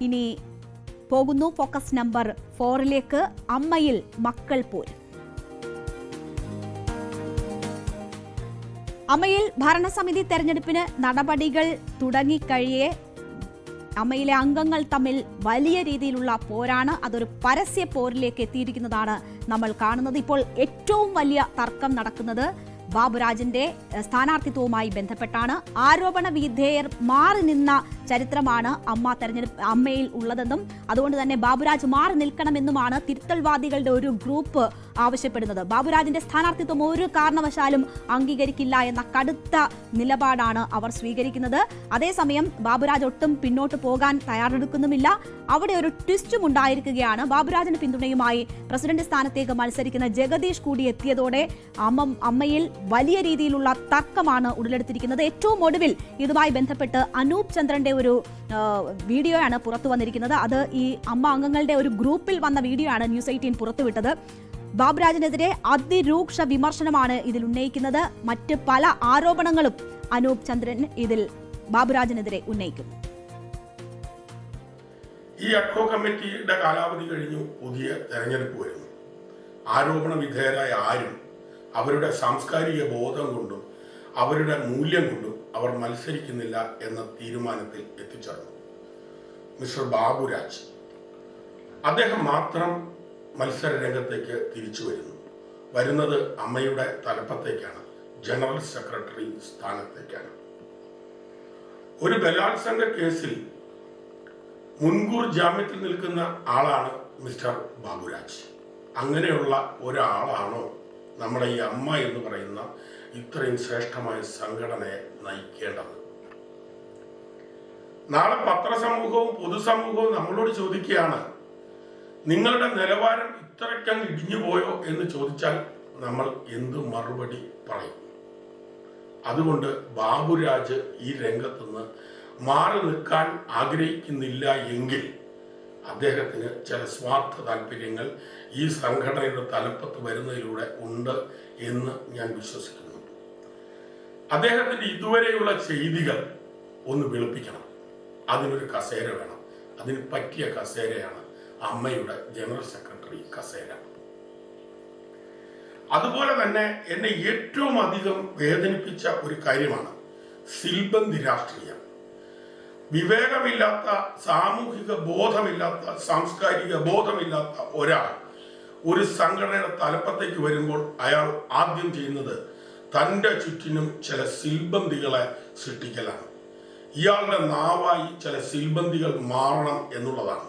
ഇനി പോകുന്നു focus number 4ലേക്ക്. അമ്മയിൽ മക്കൾ പോരും. അമ്മയിൽ ഭരണസമിതി തെരഞ്ഞെടുപ്പിന് നടപടികൾ തുടങ്ങിക്കഴിയേ അമ്മയിലെ അംഗങ്ങൾ തമ്മിൽ വലിയ രീതിയിലുള്ള പോരാണ്. അതൊരു പരസ്യ പോരിലേക്ക് എത്തിയിരിക്കുന്നതാണ് നമ്മൾ കാണുന്നത്. ഇപ്പോൾ ഏറ്റവും വലിയ തർക്കം നടക്കുന്നത് ബാബുരാജിന്റെ സ്ഥാനാർത്ഥിത്വവുമായി ബന്ധപ്പെട്ടാണ്. ആരോപണ വിധേയർ മാറി നിന്ന ചരിത്രമാണ് അമ്മയിൽ ഉള്ളതെന്നും അതുകൊണ്ട് തന്നെ ബാബുരാജ് മാറി നിൽക്കണമെന്നുമാണ് തിരുത്തൽവാദികളുടെ ഒരു ഗ്രൂപ്പ് ആവശ്യപ്പെടുന്നത്. ബാബുരാജിന്റെ സ്ഥാനാർത്ഥിത്വം ഒരു കാരണവശാലും അംഗീകരിക്കില്ല എന്ന കടുത്ത നിലപാടാണ് അവർ സ്വീകരിക്കുന്നത്. അതേസമയം ബാബുരാജ് ഒട്ടും പിന്നോട്ട് പോകാൻ തയ്യാറെടുക്കുന്നുമില്ല. അവിടെ ഒരു ട്വിസ്റ്റും ഉണ്ടായിരിക്കുകയാണ്. ബാബുരാജിന് പിന്തുണയുമായി പ്രസിഡന്റ് സ്ഥാനത്തേക്ക് മത്സരിക്കുന്ന ജഗദീഷ് കൂടി എത്തിയതോടെ അമ്മയിൽ വലിയ രീതിയിലുള്ള തർക്കമാണ് ഉടലെടുത്തിരിക്കുന്നത്. ഏറ്റവും ഒടുവിൽ ഇതുമായി ബന്ധപ്പെട്ട് അനൂപ് ചന്ദ്രന്റെ ഒരു വീഡിയോയാണ് പുറത്തു വന്നിരിക്കുന്നത്. അത് ഈ അമ്മ അംഗങ്ങളുടെ ഒരു ഗ്രൂപ്പിൽ വന്ന വീഡിയോ ആണ് ന്യൂസ് 18 പുറത്തുവിട്ടത്. ബാബുരാജിനെതിരെ അതിരൂക്ഷ വിമർശനമാണ് ഇതിൽ ഉന്നയിക്കുന്നത്. മറ്റ് പല ആരോപണങ്ങളും അനൂപ് ചന്ദ്രൻ ഇതിൽ ബാബുരാജിനെതിരെ ഉന്നയിക്കുന്നു. ഈ അഡ്ഹോക് കമ്മിറ്റിയുടെ കാലാവധി കഴിഞ്ഞു, പുതിയ തെരഞ്ഞെടുപ്പ് വരുന്നു. ആരോപണ വിധേയരായ ആരും അവരുടെ സാംസ്കാരിക ബോധം കൊണ്ടും അവരുടെ മൂല്യം കൊണ്ടും അവർ മത്സരിക്കുന്നില്ല എന്ന തീരുമാനത്തിൽ എത്തിച്ചേർന്നു. മിസ്റ്റർ ബാബുരാജ് അദ്ദേഹം മാത്രം മത്സര രംഗത്തേക്ക് തിരിച്ചു വരുന്നത് അമ്മയുടെ തലപ്പത്തേക്കാണ്, ജനറൽ സെക്രട്ടറി സ്ഥാനത്തേക്കാണ്. ഒരു ബലാത്സംഗ കേസിൽ മുൻകൂർ ജാമ്യത്തിൽ നിൽക്കുന്ന ആളാണ് മിസ്റ്റർ ബാബുരാജ്. അങ്ങനെയുള്ള ഒരാളാണോ നമ്മുടെ ഈ അമ്മ എന്ന് പറയുന്ന ഇത്രയും ശ്രേഷ്ഠമായ സംഘടനയെ നയിക്കേണ്ടത്? നാളെ പത്രസമൂഹവും പൊതുസമൂഹവും നമ്മളോട് ചോദിക്കുകയാണ്, നിങ്ങളുടെ നിലവാരം ഇത്രയ്ക്കങ്ങ് ഇടിഞ്ഞു പോയോ എന്ന് ചോദിച്ചാൽ നമ്മൾ എന്തു മറുപടി പറയും? അതുകൊണ്ട് ബാബുരാജ് ഈ രംഗത്തുനിന്ന് മാറി നിൽക്കാൻ ആഗ്രഹിക്കുന്നില്ല എങ്കിൽ അദ്ദേഹത്തിന് ചില സ്വാർത്ഥ താല്പര്യങ്ങൾ ഈ സംഘടനയുടെ തലപ്പത്ത് വരുന്നതിലൂടെ ഉണ്ട് എന്ന് ഞാൻ വിശ്വസിക്കുന്നു. അദ്ദേഹത്തിന്റെ ഇതുവരെയുള്ള ചെയ്തികൾ ഒന്ന് വെളുപ്പിക്കണം. അതിനൊരു കസേര വേണം. അതിന് പറ്റിയ കസേരയാണ് അമ്മയുടെ ജനറൽ സെക്രട്ടറി കസേര. അതുപോലെ തന്നെ എന്നെ ഏറ്റവും അധികം വേദനിപ്പിച്ച ഒരു കാര്യമാണ് സിൽബന്തി രാഷ്ട്രീയം. വിവേകമില്ലാത്ത, സാമൂഹിക ബോധമില്ലാത്ത, സാംസ്കാരിക ബോധമില്ലാത്ത ഒരാൾ ഒരു സംഘടനയുടെ തലപ്പത്തേക്ക് വരുമ്പോൾ അയാൾ ആദ്യം ചെയ്യുന്നത് തൻ്റെ ചുറ്റിനും ചില സിൽബന്തികളെ സൃഷ്ടിക്കലാണ്. ഇയാളുടെ നാവായി ചില സിൽബന്തികൾ മാറണം എന്നുള്ളതാണ്.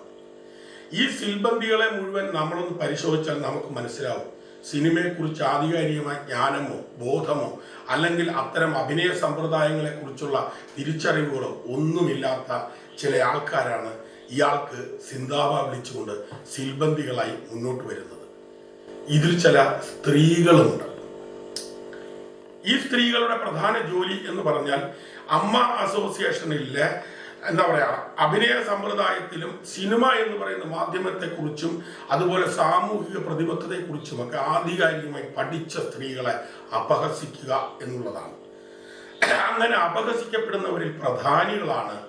ഈ സിൽബന്തികളെ മുഴുവൻ നമ്മളൊന്ന് പരിശോധിച്ചാൽ നമുക്ക് മനസ്സിലാവും, സിനിമയെക്കുറിച്ച് ആധികാരികമായ ജ്ഞാനമോ ബോധമോ അല്ലെങ്കിൽ അത്തരം അഭിനയ സമ്പ്രദായങ്ങളെ കുറിച്ചുള്ള തിരിച്ചറിവുകളോ ഒന്നുമില്ലാത്ത ചില ആൾക്കാരാണ് ഇയാൾക്ക് സിന്ദാബ വിളിച്ചുകൊണ്ട് സിൽബന്തികളായി മുന്നോട്ട് വരുന്നത്. ഇതിൽ ചില സ്ത്രീകളുമുണ്ട്. ഈ സ്ത്രീകളുടെ പ്രധാന ജോലി എന്ന് പറഞ്ഞാൽ അമ്മ അസോസിയേഷനിലെ എന്താ പറയാ, അഭിനയ സമ്പ്രദായത്തിലും സിനിമ എന്ന് പറയുന്ന മാധ്യമത്തെക്കുറിച്ചും അതുപോലെ സാമൂഹിക പ്രതിബദ്ധതയെക്കുറിച്ചുമൊക്കെ ആധികാരികമായി പഠിച്ച സ്ത്രീകളെ അപഹസിക്കുക എന്നുള്ളതാണ്. അങ്ങനെ അപഹസിക്കപ്പെടുന്നവരിൽ പ്രധാനികളാണ്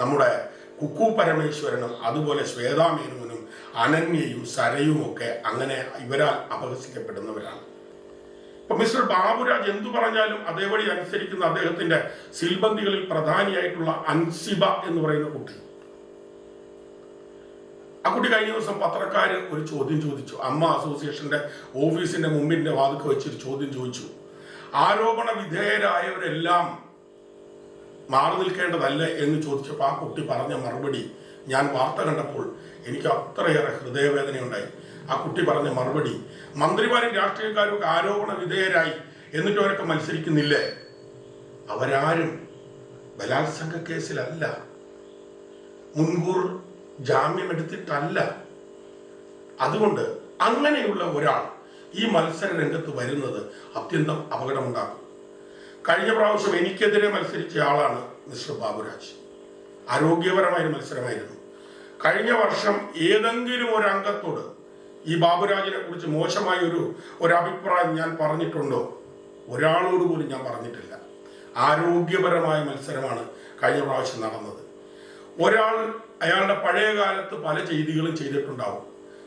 നമ്മുടെ കുക്കു പരമേശ്വരനും അതുപോലെ ശ്വേതാമേനുവിനും അനന്യയും സരയും ഒക്കെ അങ്ങനെ ഇവരാൽ അപഹസിക്കപ്പെടുന്നവരാണ്. ഇപ്പൊ മിസ്റ്റർ ബാബുരാജ് എന്തു പറഞ്ഞാലും അതേപടി അനുസരിക്കുന്ന അദ്ദേഹത്തിന്റെ സിൽബന്തികളിൽ പ്രധാനിയായിട്ടുള്ള അൻസിബ എന്ന് പറയുന്ന കുട്ടി, ആ കുട്ടി കഴിഞ്ഞ ദിവസം പത്രക്കാര് ഒരു ചോദ്യം ചോദിച്ചു. അമ്മ അസോസിയേഷന്റെ ഓഫീസിന്റെ മുമ്പിന്റെ വാതിൽക്ക് വെച്ചൊരു ചോദ്യം ചോദിച്ചു. ആരോപണ വിധേയരായവരെല്ലാം മാറി നിൽക്കേണ്ടതല്ലേ എന്ന് ചോദിച്ചപ്പോൾ ആ കുട്ടി പറഞ്ഞ മറുപടി ഞാൻ വാർത്ത കണ്ടപ്പോൾ എനിക്ക് അത്രയേറെ ഹൃദയവേദനയുണ്ടായി. ആ കുട്ടി പറഞ്ഞ മറുപടി, മന്ത്രിമാരും രാഷ്ട്രീയക്കാരും ഒക്കെ ആരോപണ വിധേയരായി എന്നിട്ട് അവരൊക്കെ മത്സരിക്കുന്നില്ലേ? അവരാരും ബലാത്സംഗ കേസിലല്ല, മുൻകൂർ ജാമ്യം എടുത്തിട്ടല്ല. അതുകൊണ്ട് അങ്ങനെയുള്ള ഒരാൾ ഈ മത്സര രംഗത്ത് വരുന്നത് അത്യന്തം അപകടമുണ്ടാക്കും. കഴിഞ്ഞ പ്രാവശ്യം എനിക്കെതിരെ മത്സരിച്ച ആളാണ് മിസ്റ്റർ ബാബുരാജ്. ആരോഗ്യപരമായ മത്സരമായിരുന്നു. കഴിഞ്ഞ വർഷം ഏതെങ്കിലും ഒരു അംഗത്തോട് ഈ ബാബുരാജിനെ കുറിച്ച് മോശമായ ഒരു അഭിപ്രായം ഞാൻ പറഞ്ഞിട്ടുണ്ടോ? ഒരാളോട് പോലും ഞാൻ പറഞ്ഞിട്ടില്ല. ആരോഗ്യപരമായ മത്സരമാണ് കഴിഞ്ഞ പ്രാവശ്യം നടന്നത്. ഒരാൾ അയാളുടെ പഴയ കാലത്ത് പല ചെയ്തികളും ചെയ്തിട്ടുണ്ടാവും.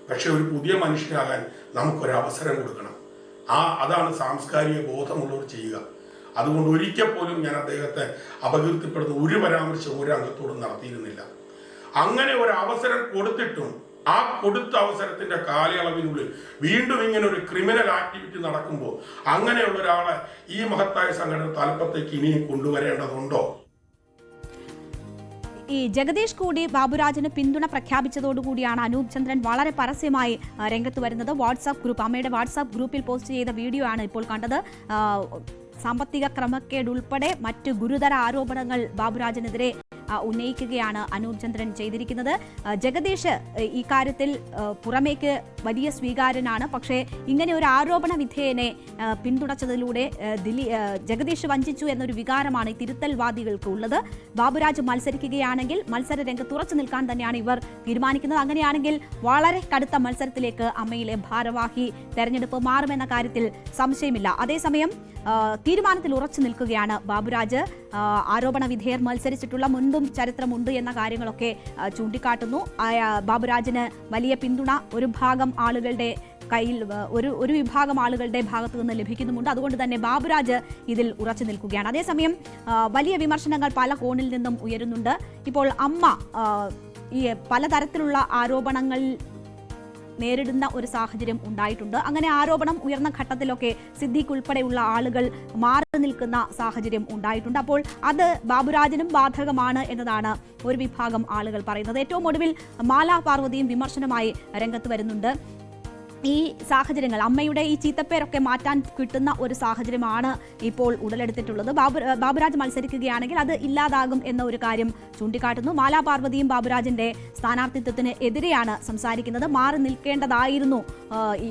പക്ഷെ ഒരു പുതിയ മനുഷ്യനാകാൻ നമുക്കൊരവസരം കൊടുക്കണം. അതാണ് സാംസ്കാരിക ബോധമുള്ളവർ ചെയ്യുക. അതുകൊണ്ട് ഒരിക്കൽ പോലും ഞാൻ അദ്ദേഹത്തെ അപകീർത്തിപ്പെടുന്ന ഒരു പരാമർശം ഒരു അംഗത്തോടും നടത്തിയിരുന്നില്ല. അങ്ങനെ ഒരു അവസരം കൊടുത്തിട്ടും ആ കൊടുത്ത അവസരത്തിന്റെ കാലയളവിനുള്ളിൽ വീണ്ടും ഇങ്ങനെ ഒരു ക്രിമിനൽ ആക്ടിവിറ്റി നടക്കുമ്പോൾ അങ്ങനെയുള്ള ഒരാളെ ഈ മഹത്തായ സംഘടന തലപ്പത്തേക്ക് ഇനിയും കൊണ്ടുവരേണ്ടതുണ്ടോ? ഈ ജഗദീഷ് കൂടി ബാബുരാജിന് പിന്തുണ പ്രഖ്യാപിച്ചതോടുകൂടിയാണ് അനൂപ് ചന്ദ്രൻ വളരെ പരസ്യമായി രംഗത്ത് വരുന്നത്. വാട്സാപ്പ് ഗ്രൂപ്പ്, അമ്മയുടെ വാട്സാപ്പ് ഗ്രൂപ്പിൽ പോസ്റ്റ് ചെയ്ത വീഡിയോ ആണ് ഇപ്പോൾ കണ്ടത്. സാമ്പത്തിക ക്രമക്കേട് ഉൾപ്പെടെ മറ്റ് ഗുരുതര ആരോപണങ്ങൾ ബാബുരാജിനെതിരെ ഉന്നയിക്കുകയാണ് അനൂപ് ചന്ദ്രൻ ചെയ്തിരിക്കുന്നത്. ജഗദീഷ് ഈ കാര്യത്തിൽ പുറമേക്ക് വലിയ സ്വീകാര്യനാണ്. പക്ഷേ ഇങ്ങനെ ഒരു ആരോപണ വിധേയനെ പിന്തുണച്ചതിലൂടെ ജഗദീഷ് വഞ്ചിച്ചു എന്നൊരു വികാരമാണ് ഈ തിരുത്തൽവാദികൾക്ക് ഉള്ളത്. ബാബുരാജ് മത്സരിക്കുകയാണെങ്കിൽ മത്സര രംഗത്ത് ഉറച്ചു നിൽക്കാൻ തന്നെയാണ് ഇവർ തീരുമാനിക്കുന്നത്. അങ്ങനെയാണെങ്കിൽ വളരെ കടുത്ത മത്സരത്തിലേക്ക് അമ്മയിലെ ഭാരവാഹി തെരഞ്ഞെടുപ്പ് മാറുമെന്ന കാര്യത്തിൽ സംശയമില്ല. അതേസമയം തീരുമാനത്തിൽ ഉറച്ചു നിൽക്കുകയാണ് ബാബുരാജ്. ആരോപണ വിധേയർ മത്സരിച്ചിട്ടുള്ള മുൻപും ചരിത്രമുണ്ട് എന്ന കാര്യങ്ങളൊക്കെ ചൂണ്ടിക്കാട്ടുന്നു. ബാബുരാജിന് വലിയ പിന്തുണ ഒരു ഭാഗം ആളുകളുടെ കയ്യിൽ ഒരു വിഭാഗം ആളുകളുടെ ഭാഗത്തു നിന്ന് ലഭിക്കുന്നുമുണ്ട്. അതുകൊണ്ട് തന്നെ ബാബുരാജ് ഇതിൽ ഉറച്ചു നിൽക്കുകയാണ്. അതേസമയം വലിയ വിമർശനങ്ങൾ പല കോണിൽ നിന്നും ഉയരുന്നുണ്ട്. ഇപ്പോൾ അമ്മ ഈ പലതരത്തിലുള്ള ആരോപണങ്ങൾ നേരിടുന്ന ഒരു സാഹചര്യം ഉണ്ടായിട്ടുണ്ട്. അങ്ങനെ ആരോപണം ഉയർന്ന ഘട്ടത്തിലൊക്കെ സിദ്ദീഖ് ഉൾപ്പെടെയുള്ള ആളുകൾ മാറി നിൽക്കുന്ന സാഹചര്യം ഉണ്ടായിട്ടുണ്ട്. അപ്പോൾ അത് ബാബുരാജിനും ബാധകമാണ് എന്നതാണ് ഒരു വിഭാഗം ആളുകൾ പറയുന്നത്. ഏറ്റവും ഒടുവിൽ മാലാ പാർവതിയും വിമർശനമായി രംഗത്ത് വരുന്നുണ്ട്. ഈ സാഹചര്യങ്ങൾ, അമ്മയുടെ ഈ ചീത്തപ്പേരൊക്കെ മാറ്റാൻ കിട്ടുന്ന ഒരു സാഹചര്യമാണ് ഇപ്പോൾ ഉടലെടുത്തിട്ടുള്ളത്. ബാബുരാജ് മത്സരിക്കുകയാണെങ്കിൽ അത് ഇല്ലാതാകും എന്ന ഒരു കാര്യം ചൂണ്ടിക്കാട്ടുന്നു. മാലാ പാർവതിയും ബാബുരാജിന്റെ സ്ഥാനാർത്ഥിത്വത്തിന് എതിരെയാണ് സംസാരിക്കുന്നത്. മാറി നിൽക്കേണ്ടതായിരുന്നു ഈ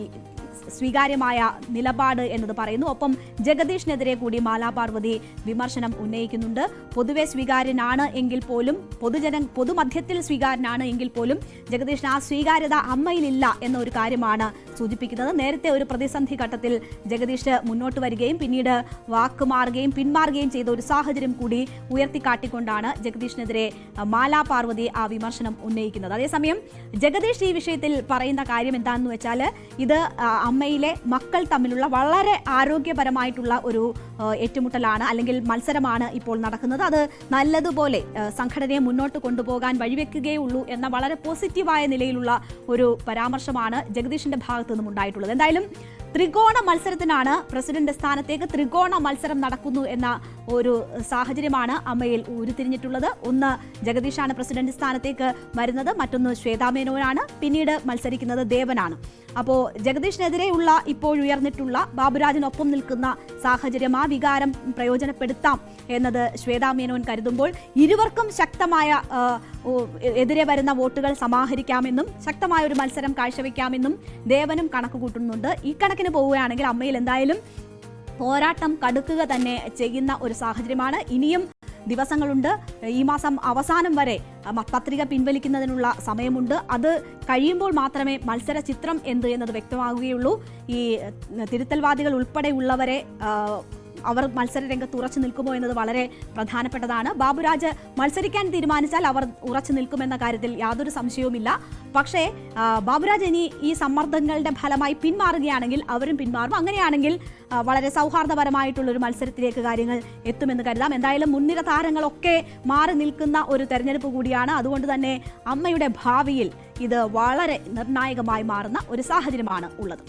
സ്വീകാര്യമായ നിലപാട് എന്നത് പറയുന്നു. ഒപ്പം ജഗദീഷിനെതിരെ കൂടി മാലാ പാർവതി വിമർശനം ഉന്നയിക്കുന്നുണ്ട്. പൊതുവെ സ്വീകാര്യനാണ് എങ്കിൽ പോലും, പൊതുമധ്യത്തിൽ സ്വീകാര്യനാണ് എങ്കിൽ പോലും ജഗദീഷിന് ആ സ്വീകാര്യത അമ്മയിലില്ല എന്ന ഒരു കാര്യമാണ് സൂചിപ്പിക്കുന്നത്. നേരത്തെ ഒരു പ്രതിസന്ധി ഘട്ടത്തിൽ ജഗദീഷ് മുന്നോട്ട് വരികയും പിന്നീട് വാക്കുമാറുകയും പിന്മാറുകയും ചെയ്ത ഒരു സാഹചര്യം കൂടി ഉയർത്തിക്കാട്ടിക്കൊണ്ടാണ് ജഗദീഷിനെതിരെ മാലാ പാർവതി ആ വിമർശനം ഉന്നയിക്കുന്നത്. അതേസമയം ജഗദീഷ് ഈ വിഷയത്തിൽ പറയുന്ന കാര്യം എന്താണെന്ന് വെച്ചാൽ ഇത് അമ്മയിലെ മക്കൾ തമ്മിലുള്ള വളരെ ആരോഗ്യപരമായിട്ടുള്ള ഒരു ഏറ്റുമുട്ടലാണ് അല്ലെങ്കിൽ മത്സരമാണ് ഇപ്പോൾ നടക്കുന്നത്. അത് നല്ലതുപോലെ സംഘടനയെ മുന്നോട്ട് കൊണ്ടുപോകാൻ വഴിവെക്കുകയുള്ളൂ എന്ന വളരെ പോസിറ്റീവായ നിലയിലുള്ള ഒരു പരാമർശമാണ് ജഗദീഷിന്റെ ഭാഗത്തു നിന്നും ഉണ്ടായിട്ടുള്ളത്. എന്തായാലും ത്രികോണ മത്സരത്തിനാണ്, പ്രസിഡന്റ് സ്ഥാനത്തേക്ക് ത്രികോണ മത്സരം നടക്കുന്നു എന്ന ഒരു സാഹചര്യമാണ് അമ്മയിൽ ഉരുത്തിരിഞ്ഞിട്ടുള്ളത്. ഒന്ന് ജഗദീഷാണ് പ്രസിഡന്റ് സ്ഥാനത്തേക്ക് വരുന്നത്, മറ്റൊന്ന് ശ്വേതാ മേനോനാണ്, പിന്നീട് മത്സരിക്കുന്നത് ദേവനാണ്. അപ്പോൾ ജഗദീഷിനെതിരെയുള്ള ഇപ്പോഴുയർന്നിട്ടുള്ള ബാബുരാജിനൊപ്പം നിൽക്കുന്ന സാഹചര്യം, ആ വികാരം പ്രയോജനപ്പെടുത്താം എന്നത് ശ്വേതാ മേനോൻ കരുതുമ്പോൾ ഇരുവർക്കും ശക്തമായ എതിരെ വരുന്ന വോട്ടുകൾ സമാഹരിക്കാമെന്നും ശക്തമായ ഒരു മത്സരം കാഴ്ചവെക്കാമെന്നും ദേവനും കണക്ക് കൂട്ടുന്നുണ്ട്. ഈ കണക്കിന് പോവുകയാണെങ്കിൽ അമ്മയിൽ എന്തായാലും പോരാട്ടം കടുക്കുക തന്നെ ചെയ്യുന്ന ഒരു സാഹചര്യമാണ്. ഇനിയും ദിവസങ്ങളുണ്ട്. ഈ മാസം അവസാനം വരെ പത്രിക പിൻവലിക്കുന്നതിനുള്ള സമയമുണ്ട്. അത് കഴിയുമ്പോൾ മാത്രമേ മത്സര ചിത്രം എന്ത് എന്നത് വ്യക്തമാകുകയുള്ളൂ. ഈ തിരുത്തൽവാദികൾ ഉൾപ്പെടെയുള്ളവരെ അവർ മത്സര രംഗത്ത് ഉറച്ചു നിൽക്കുമോ എന്നത് വളരെ പ്രധാനപ്പെട്ടതാണ്. ബാബുരാജ് മത്സരിക്കാൻ തീരുമാനിച്ചാൽ അവർ ഉറച്ചു നിൽക്കുമെന്ന കാര്യത്തിൽ യാതൊരു സംശയവുമില്ല. പക്ഷേ ബാബുരാജ് ഇനി ഈ സമ്മർദ്ദങ്ങളുടെ ഫലമായി പിന്മാറുകയാണെങ്കിൽ അവരും പിന്മാറും. അങ്ങനെയാണെങ്കിൽ വളരെ സൗഹാർദ്ദപരമായിട്ടുള്ളൊരു മത്സരത്തിലേക്ക് കാര്യങ്ങൾ എത്തുമെന്ന് കരുതാം. എന്തായാലും മുൻനിര താരങ്ങളൊക്കെ മാറി നിൽക്കുന്ന ഒരു തെരഞ്ഞെടുപ്പ് കൂടിയാണ്. അതുകൊണ്ട് തന്നെ അമ്മയുടെ ഭാവിയിൽ ഇത് വളരെ നിർണായകമായി മാറുന്ന ഒരു സാഹചര്യമാണ് ഉള്ളത്.